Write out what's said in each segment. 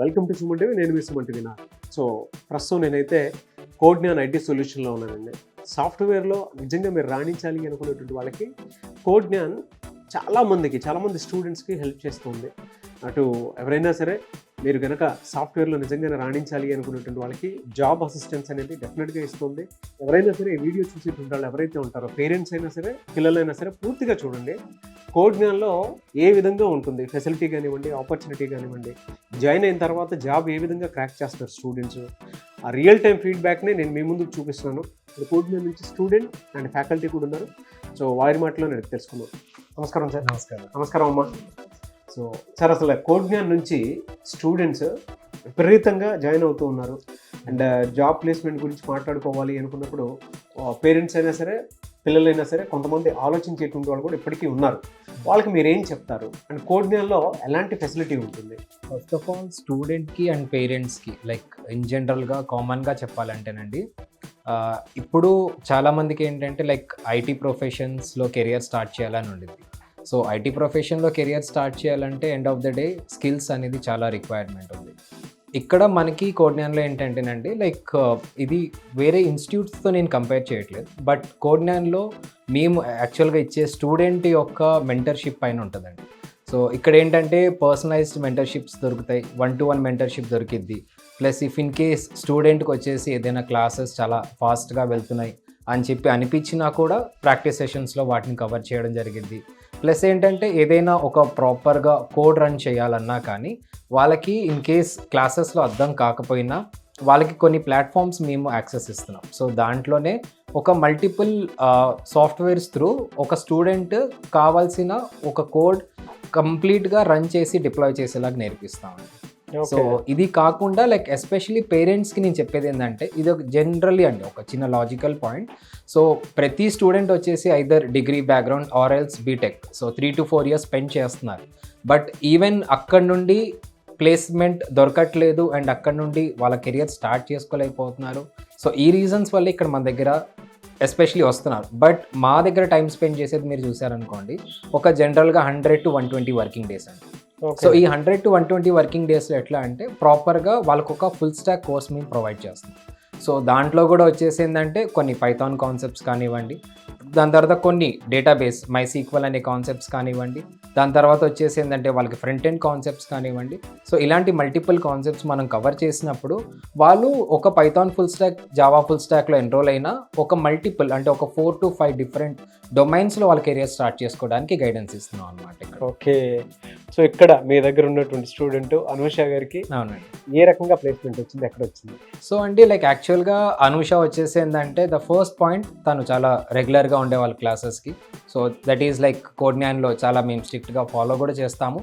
Welcome to Suman TV. నేను మీ Suman TV. So ప్రస్తుతం నేనైతే కోడ్న్యాన్ ఐటీ సొల్యూషన్లో ఉన్నానండి. సాఫ్ట్వేర్లో నిజంగా మీరు రాణించాలి అనుకునేటువంటి వాళ్ళకి కోడ్న్యాన్ చాలామంది స్టూడెంట్స్కి హెల్ప్ చేస్తుంది. అటు ఎవరైనా సరే మీరు కనుక సాఫ్ట్వేర్లో నిజంగానే రాణించాలి అనుకునేటువంటి వాళ్ళకి జాబ్ అసిస్టెన్స్ అనేది డెఫినెట్గా ఇస్తుంది. ఎవరైనా సరే ఈ వీడియో చూసేటువంటి వాళ్ళు ఎవరైతే ఉంటారో, పేరెంట్స్ అయినా సరే పిల్లలైనా సరే పూర్తిగా చూడండి. కోడ్న్యాన్లో ఏ విధంగా ఉంటుంది ఫెసిలిటీ కానివ్వండి, ఆపర్చునిటీ కానివ్వండి, జాయిన్ అయిన తర్వాత జాబ్ ఏ విధంగా క్రాక్ చేస్తారు స్టూడెంట్స్, ఆ రియల్ టైం ఫీడ్బ్యాక్ని నేను మీ ముందుకు చూపిస్తున్నాను. ఇప్పుడు కోడ్న్యాన్ నుంచి స్టూడెంట్ అండ్ ఫ్యాకల్టీ కూడా ఉన్నారు. సో వారి మాటలో నేను తెలుసుకున్నాను. నమస్కారం సార్. నమస్కారం అమ్మా. సో సార్, అసలు కోడ్న్యాన్ నుంచి స్టూడెంట్స్ విపరీతంగా జాయిన్ అవుతూ ఉన్నారు. అండ్ జాబ్ ప్లేస్మెంట్ గురించి మాట్లాడుకోవాలి అనుకున్నప్పుడు పేరెంట్స్ అయినా సరే పిల్లలైనా సరే కొంతమంది ఆలోచించేటువంటి వాళ్ళు కూడా ఇప్పటికీ ఉన్నారు. వాళ్ళకి మీరు ఏం చెప్తారు? అండ్ కోడ్న్యాన్లో ఎలాంటి ఫెసిలిటీ ఉంటుంది? ఫస్ట్ ఆఫ్ ఆల్ స్టూడెంట్కి అండ్ పేరెంట్స్కి లైక్ ఇన్ జనరల్గా కామన్గా చెప్పాలంటేనండి, ఇప్పుడు చాలామందికి ఏంటంటే లైక్ ఐటీ ప్రొఫెషన్స్లో కెరియర్ స్టార్ట్ చేయాలని ఉండింది. సో ఐటీ ప్రొఫెషన్లో కెరియర్ స్టార్ట్ చేయాలంటే end of the day skills అనేది చాలా రిక్వైర్మెంట్ ఉంది. ఇక్కడ మనకి కోడ్న్యాన్లో ఏంటంటేనండి లైక్ ఇది వేరే ఇన్స్టిట్యూట్స్తో నేను కంపేర్ చేయట్లేదు, బట్ కోడ్న్యాన్లో మేము యాక్చువల్గా ఇచ్చే స్టూడెంట్ యొక్క మెంటర్షిప్ పైన ఉంటుందండి. సో ఇక్కడ ఏంటంటే పర్సనలైజ్డ్ మెంటర్షిప్స్ దొరుకుతాయి, 1-to-1 మెంటర్షిప్ దొరికిద్ది. ప్లస్ ఇఫ్ ఇన్ కేస్ స్టూడెంట్కి వచ్చేసి ఏదైనా క్లాసెస్ చాలా ఫాస్ట్గా వెళ్తున్నాయి అని చెప్పి అనిపించినా కూడా ప్రాక్టీస్ సెషన్స్లో వాటిని కవర్ చేయడం జరిగింది. ప్లస్ ఏంటంటే ఏదైనా ఒక ప్రాపర్గా కోడ్ రన్ చేయాలన్నా కానీ వాళ్ళకి ఇన్ కేస్ క్లాసెస్లో అర్థం కాకపోయినా వాళ్ళకి కొన్ని ప్లాట్ఫామ్స్ మేము యాక్సెస్ ఇస్తున్నాం. సో దాంట్లోనే ఒక మల్టిపుల్ సాఫ్ట్వేర్స్ త్రూ ఒక స్టూడెంట్ కావాల్సిన ఒక కోడ్ కంప్లీట్గా రన్ చేసి డిప్లాయ్ చేసేలాగా నేర్పిస్తామండి. సో ఇది కాకుండా లైక్ ఎస్పెషలీ పేరెంట్స్కి నేను చెప్పేది ఏంటంటే, ఇది ఒక జనరల్లీ అండి ఒక చిన్న లాజికల్ పాయింట్. సో ప్రతి స్టూడెంట్ వచ్చేసి either degree background or else BTech, so 3 to 4 years spend చేస్తున్నారు. బట్ ఈవెన్ అక్కడ నుండి ప్లేస్మెంట్ దొరకట్లేదు అండ్ అక్కడ నుండి వాళ్ళ కెరియర్ స్టార్ట్ చేసుకోలేకపోతున్నారు. సో ఈ రీజన్స్ వల్ల ఇక్కడ మన దగ్గర ఎస్పెషలీ వస్తున్నారు. బట్ మా దగ్గర టైం స్పెండ్ చేసేది మీరు చూసారనుకోండి, ఒక జనరల్గా 100 to 120 వర్కింగ్ డేస్ అండి. సో ఈ 100 to 120 వర్కింగ్ డేస్లో ఎట్లా అంటే ప్రాపర్గా వాళ్ళకు ఒక ఫుల్ స్టాక్ కోర్స్ మేము ప్రొవైడ్ చేస్తాం. సో దాంట్లో కూడా వచ్చేసి ఏంటంటే కొన్ని పైథాన్ కాన్సెప్ట్స్ కానివ్వండి, దాని తర్వాత కొన్ని డేటాబేస్ MySQL అనే కాన్సెప్ట్స్ కానివ్వండి, దాని తర్వాత వచ్చేసి ఏంటంటే వాళ్ళకి ఫ్రంట్ ఎండ్ కాన్సెప్ట్స్ కానివ్వండి. సో ఇలాంటి మల్టిపుల్ కాన్సెప్ట్స్ మనం కవర్ చేసినప్పుడు వాళ్ళు ఒక Python full stock, Java full స్టాక్లో ఎన్రోల్ అయినా ఒక మల్టిపుల్ అంటే ఒక 4 to 5 డిఫరెంట్ డొమైన్స్లో వాళ్ళ కెరియర్ స్టార్ట్ చేసుకోవడానికి గైడెన్స్ ఇస్తున్నాం అనమాట. ఓకే. సో ఇక్కడ మీ దగ్గర ఉన్నటువంటి స్టూడెంట్ అనూష గారికి అవునండి, ఏ రకంగా ప్లేస్మెంట్ వచ్చింది, ఎక్కడ వచ్చింది? సో అండి లైక్ యాక్చువల్గా అనూష వచ్చేసి ఏంటంటే ద ఫస్ట్ పాయింట్, తను చాలా రెగ్యులర్గా ఉండే వాళ్ళ క్లాసెస్కి. సో దట్ ఈజ్ లైక్ కోడ్న్యాన్లో చాలా మేము స్ట్రిక్ట్గా ఫాలో కూడా చేస్తాము.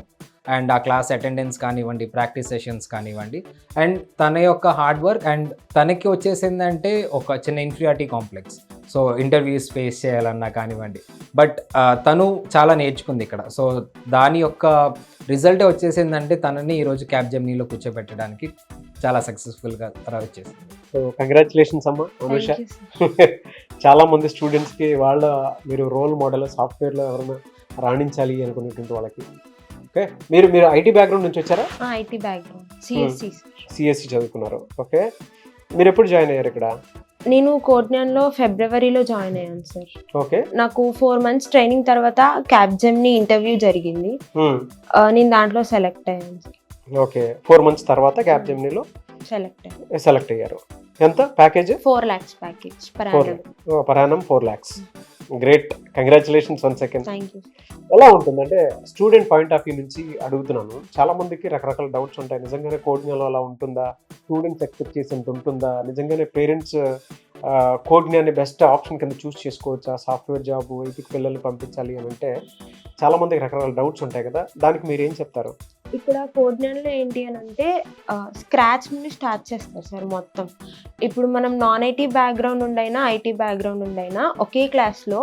అండ్ ఆ క్లాస్ అటెండెన్స్ కానివ్వండి, ప్రాక్టీస్ సెషన్స్ కానివ్వండి, అండ్ తన యొక్క హార్డ్ వర్క్. అండ్ తనకి వచ్చేసి ఏంటంటే ఒక చిన్న inferiority complex. So interviews face చేయాలన్నా కానివ్వండి, బట్ తను చాలా నేర్చుకుంది ఇక్కడ. సో దాని యొక్క రిజల్ట్ వచ్చేసి ఏంటంటే తనని ఈరోజు క్యాప్జెమినీలో కూర్చోబెట్టడానికి చాలా సక్సెస్ఫుల్గా వచ్చేసింది. సో కంగ్రాచులేషన్స్ అమ్మా అనూష. చాలా మంది స్టూడెంట్స్కి మీరు రోల్ మోడల్ సాఫ్ట్వేర్లో ఎవరైనా రాణించాలి అనుకునేటువంటి వాళ్ళకి. ఓకే, మీరు ఐటీ బ్యాక్గ్రౌండ్ నుంచి వచ్చారా? ఐటీ బ్యాక్గ్రౌండ్, సిఎస్సి చదువుకున్నారు. ఓకే, మీరు ఎప్పుడు జాయిన్ అయ్యారు ఇక్కడ? నేను కోడ్న్యాన్లో ఫిబ్రవరిలో జాయిన్ అయ్యాను సార్. ఓకే, నాకు 4 months ట్రైనింగ్ తర్వాత క్యాప్జెమినీ ఇంటర్వ్యూ జరిగింది. నేను దాంట్లో సెలెక్ట్ అయ్యాను సార్. ఓకే, 4 months తర్వాత క్యాప్జెమినీలో సెలెక్ట్ అయ్యారు. ఎంత package? 4 lakhs package per annum 4 lakhs. Great, congratulations one second. Thank you. ఎలా ఉంటుందంటే స్టూడెంట్ పాయింట్ ఆఫ్ వ్యూ నుంచి అడుగుతున్నాను. చాలా మందికి రకరకాల డౌట్స్ ఉంటాయి. నిజంగానే కోడ్న్యాన్లో అలా ఉంటుందా? స్టూడెంట్స్ ఎక్స్పెక్ట్ చేసేంత ఉంటుందా? నిజంగానే పేరెంట్స్ కోడ్న్యాన్ని బెస్ట్ ఆప్షన్ కింద చూస్ చేసుకోవచ్చా? సాఫ్ట్వేర్ జాబ్ ఇంటికి పిల్లల్ని పంపించాలి అని అంటే చాలా మందికి రకరకాల డౌట్స్ ఉంటాయి కదా, దానికి మీరు ఏం చెప్తారు? ఇక్కడ కోడ్న్యాన్లో ఏంటి అని అంటే స్క్రాచ్ నుండి స్టార్ట్ చేస్తారు సార్ మొత్తం. ఇప్పుడు మనం నాన్ ఐటీ బ్యాక్గ్రౌండ్ ఉండైనా ఐటీ బ్యాక్గ్రౌండ్ ఉండైనా ఒకే క్లాస్లో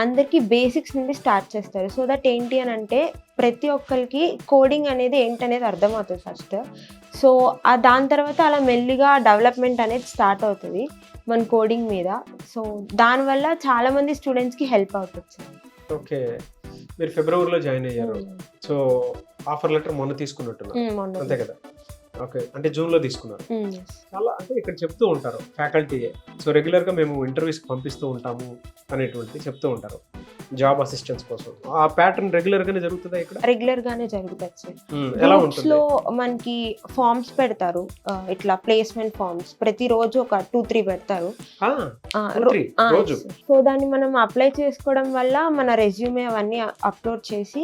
అందరికీ బేసిక్స్ నుండి స్టార్ట్ చేస్తారు. సో దట్ ఏంటి అని అంటే ప్రతి ఒక్కరికి కోడింగ్ అనేది ఏంటనేది అర్థమవుతుంది ఫస్ట్. సో దాని తర్వాత అలా మెల్లిగా డెవలప్మెంట్ అనేది స్టార్ట్ అవుతుంది మన కోడింగ్ మీద. సో దానివల్ల చాలామంది స్టూడెంట్స్కి హెల్ప్ అవుతుంది సార్. ఓకే, మీరు ఫిబ్రవరిలో జాయిన్ అయ్యారు. సో ఆఫర్ లెటర్ మొన్న తీసుకున్నట్టున్నారు, అంతే కదా? ఓకే, అంటే జూన్లో తీసుకున్నారు. yes. చాలా అంటే ఇక్కడ చెప్తూ ఉంటారు ఫ్యాకల్టీ, సో రెగ్యులర్గా మేము ఇంటర్వ్యూస్కి పంపిస్తూ ఉంటాము అనేటువంటిది చెప్తూ ఉంటారు జాబ్ అసిస్టెన్స్ కోసం. ఆ ప్యాటర్న్ రెగ్యులర్గానే జరుగుతుందా ఇక్కడ? రెగ్యులర్ గానే జరుగుతుంది సార్. ఎలా గ్రూప్స్ ఉంటుంది? లో మనకి ఫార్మ్స్ పెడతారు, ఇట్లా ప్లేస్మెంట్ ఫార్మ్స్ ప్రతిరోజు ఒక 2-3 పెడతారు. రోజు సో దాన్ని మనం అప్లై చేసుకోవడం వల్ల మన రెజ్యూమే అవన్నీ అప్లోడ్ చేసి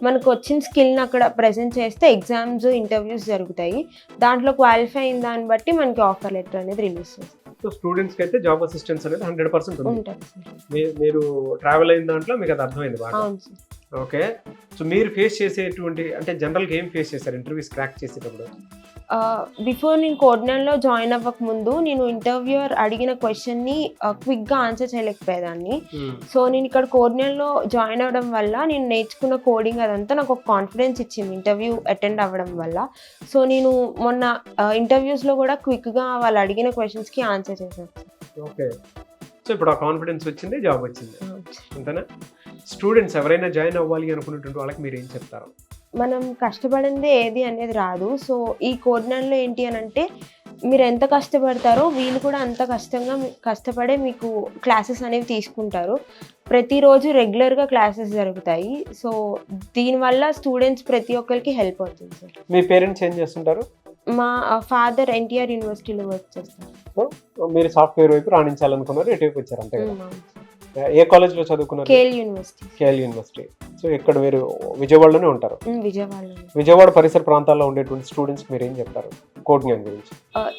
మనకు వచ్చిన స్కిల్ని అక్కడ ప్రజెంట్ చేస్తే ఎగ్జామ్స్ ఇంటర్వ్యూస్ జరుగుతాయి. దాంట్లో క్వాలిఫై అయిన దాన్ని బట్టి మనకి ఆఫర్ లెటర్ అనేది రిలీజ్ చేస్తారు. సో స్టూడెంట్స్కి అయితే జాబ్ అసిస్టెన్స్ అనేది 100% ఉంది. ఉంటుంది సార్. మీరు ట్రావెల్ అయిన దాంట్లో మీకు అది అర్థమైంది బాగా. అవును సార్. ఓకే, సో మీరు ఫేస్ చేసేటువంటి అంటే జనరల్గా ఏం ఫేస్ చేశారు ఇంటర్వ్యూస్ క్రాక్ చేసేటప్పుడు? బిఫోర్ నేను కోడ్నెల్లో జాయిన్ అవ్వక ముందు నేను ఇంటర్వ్యూయర్ అడిగిన క్వశ్చన్ని క్విక్గా ఆన్సర్ చేయలేకపోయేదాన్ని. సో నేను ఇక్కడ కోడ్నెల్లో జాయిన్ అవ్వడం వల్ల నేను నేర్చుకున్న కోడింగ్ అదంతా నాకు ఒక కాన్ఫిడెన్స్ ఇచ్చింది ఇంటర్వ్యూ అటెండ్ అవ్వడం వల్ల. సో నేను మొన్న ఇంటర్వ్యూస్లో కూడా క్విక్గా వాళ్ళు అడిగిన క్వశ్చన్స్కి ఆన్సర్ చేశాను. ఓకే, సో ఇప్పుడు ఆ కాన్ఫిడెన్స్ వచ్చింది, జాబ్ వచ్చింది, అంతేనా? స్టూడెంట్స్ ఎవరైనా జాయిన్ అవ్వాలి అనుకున్నటువంటి వాళ్ళకి మీరు ఏం చెప్తారు? మనం కష్టపడిందే ఏది అనేది రాదు. సో ఈ కోడ్నెల్లో ఏంటి అని అంటే మీరు ఎంత కష్టపడతారో వీళ్ళు కూడా అంత కష్టపడే మీకు క్లాసెస్ అనేవి తీసుకుంటారు. ప్రతిరోజు రెగ్యులర్గా క్లాసెస్ జరుగుతాయి. సో దీనివల్ల స్టూడెంట్స్ ప్రతి ఒక్కరికి హెల్ప్ అవుతుంది సార్. మీ పేరెంట్స్ ఏం చేస్తుంటారు? మా ఫాదర్ ఎన్టీఆర్ యూనివర్సిటీలో వర్క్ చేస్తారు. సో మీరు సాఫ్ట్వేర్ వైపు రాణించాలనుకున్నారు, ఎటువైపు వచ్చారు అంతే కదా? ఏ కాలేజ్లో చదువుకున్నారు? KL university. KL university. So ఇక్కడ మీరు విజయవాడలోనే ఉంటారు. విజయవాడలో. విజయవాడ పరిసర ప్రాంతాల్లో ఉండేటువంటి స్టూడెంట్స్కి మీరు ఏం చెప్తారు కోడ్ జ్ఞాన్ గురించి?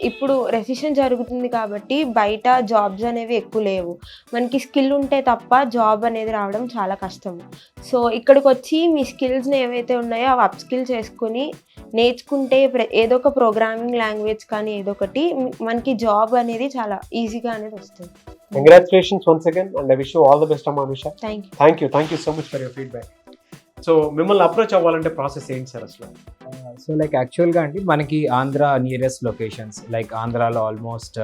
ఇప్పుడు రెసిషన్ జరుగుతుంది కాబట్టి బయట జాబ్స్ అనేవి ఎక్కువ లేవు. మనకి స్కిల్ ఉంటే తప్ప జాబ్ అనేది రావడం చాలా కష్టం. సో ఇక్కడికి వచ్చి మీ స్కిల్స్ని ఏవైతే ఉన్నాయో అవి అప్ స్కిల్ చేసుకుని నేర్చుకుంటే ఏదో ఒక ప్రోగ్రామింగ్ లాంగ్వేజ్ కానీ ఏదో ఒకటి మనకి జాబ్ అనేది చాలా ఈజీగా అనేది వస్తుంది. Congratulations once again and I wish you all the best అమ్మా Anusha. Thank you thank you so much for your feedback. So మిమ్మల్ని అప్రోచ్ అవ్వాలంటే ప్రాసెస్ ఏంటి సార్ అసలు? సో లైక్ యాక్చువల్గా అండి మనకి ఆంధ్ర నియరెస్ట్ లొకేషన్స్ లైక్ ఆంధ్రాలో ఆల్మోస్ట్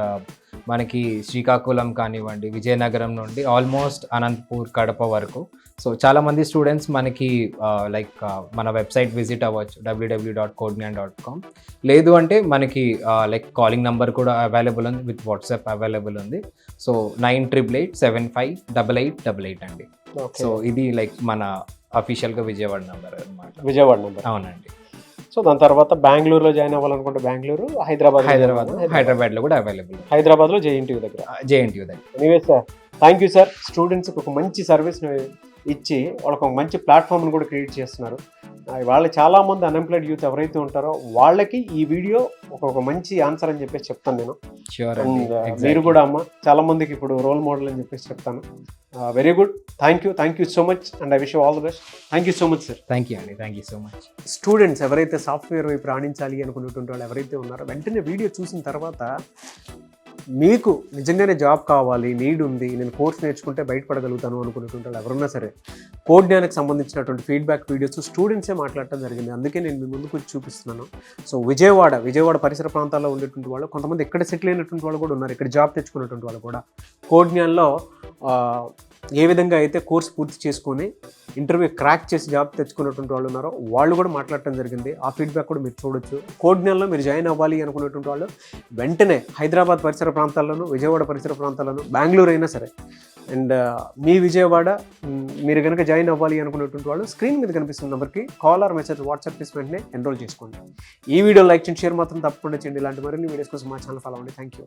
మనకి శ్రీకాకుళం కానివ్వండి, విజయనగరం నుండి ఆల్మోస్ట్ అనంతపూర్, కడప వరకు. సో చాలామంది స్టూడెంట్స్ మనకి లైక్ మన వెబ్సైట్ విజిట్ అవ్వచ్చు www.codegnan.com. లేదు అంటే మనకి లైక్ కాలింగ్ నెంబర్ కూడా అవైలబుల్ ఉంది, విత్ వాట్సాప్ అవైలబుల్ ఉంది. సో 9888758888 అండి. సో ఇది లైక్ మన అఫీషియల్గా విజయవాడ నెంబర్ అనమాట. విజయవాడ నెంబర్. అవునండి. సో దాని తర్వాత బెంగళూరులో జాయిన్ అవ్వాలనుకుంటే బెంగళూరు, హైదరాబాద్లో కూడా అవైలబుల్. హైదరాబాద్లో జేఎన్టీయూ దగ్గర. Anyway sir, thank you sir. స్టూడెంట్స్కి ఒక మంచి సర్వీస్ని ఇచ్చి వాళ్ళకి ఒక మంచి ప్లాట్ఫామ్ని కూడా క్రియేట్ చేస్తున్నారు. వాళ్ళు చాలామంది అన్ఎంప్లాయిడ్ యూత్ ఎవరైతే ఉంటారో వాళ్ళకి ఈ వీడియో ఒక మంచి ఆన్సర్ అని చెప్పేసి చెప్తాను నేను. మీరు కూడా అమ్మ చాలా మందికి ఇప్పుడు రోల్ మోడల్ అని చెప్పేసి చెప్తాను. Very good, thank you so much and I wish you all the best. Thank you so much sir. Thank you so much. Students ఎవరైతే సాఫ్ట్వేర్ వైపు రాణించాలి అనుకున్నటువంటి వాళ్ళు ఎవరైతే ఉన్నారో వెంటనే వీడియో చూసిన తర్వాత మీకు నిజంగానే జాబ్ కావాలి, నీడ్ ఉంది, నేను కోర్స్ నేర్చుకుంటే బయటపడగలుగుతాను అనుకున్నటువంటి వాళ్ళు ఎవరున్నా సరే కోడ్ జ్ఞానికి సంబంధించినటువంటి ఫీడ్బ్యాక్ వీడియోస్ స్టూడెంట్సే మాట్లాడటం జరిగింది. అందుకే నేను మీ ముందుకు చూపిస్తున్నాను. సో విజయవాడ పరిసర ప్రాంతాల్లో ఉండేటువంటి వాళ్ళు, కొంతమంది ఇక్కడ సెటిల్ అయినటువంటి వాళ్ళు కూడా ఉన్నారు, ఇక్కడ జాబ్ తెచ్చుకున్నటువంటి వాళ్ళు కూడా కోడ్ జ్ఞాన్లో ఏ విధంగా అయితే కోర్స్ పూర్తి చేసుకొని ఇంటర్వ్యూ క్రాక్ చేసి జాబ్ తెచ్చుకున్నటువంటి వాళ్ళు ఉన్నారో వాళ్ళు కూడా మాట్లాడటం జరిగింది. ఆ ఫీడ్బ్యాక్ కూడా మీరు చూడొచ్చు. కోడ్ జ్ఞాన్లో మీరు జాయిన్ అవ్వాలి అనుకున్నటువంటి వాళ్ళు వెంటనే హైదరాబాద్ పరిసర ప్రాంతాల్లోనూ, విజయవాడ పరిసర ప్రాంతాల్లోనూ, బెంగళూరు అయినా సరే, అండ్ మీ విజయవాడ మీరు కనుక జాయిన్ అవ్వాలి అనుకున్నటువంటి వాళ్ళు స్క్రీన్ మీద కనిపిస్తున్న నెంబర్కి కాల్ ఆర్ మెసేజ్ వాట్సాప్ చేసి వెంటనే ఎన్రోల్ చేసుకోండి. ఈ వీడియో లైక్ చేయండి, షేర్ మాత్రం తప్పకుండా చేయండి. ఇలాంటి మరిన్ని వీడియోస్ కోసం మా ఛానల్ ఫాలో అవ్వండి. Thank you.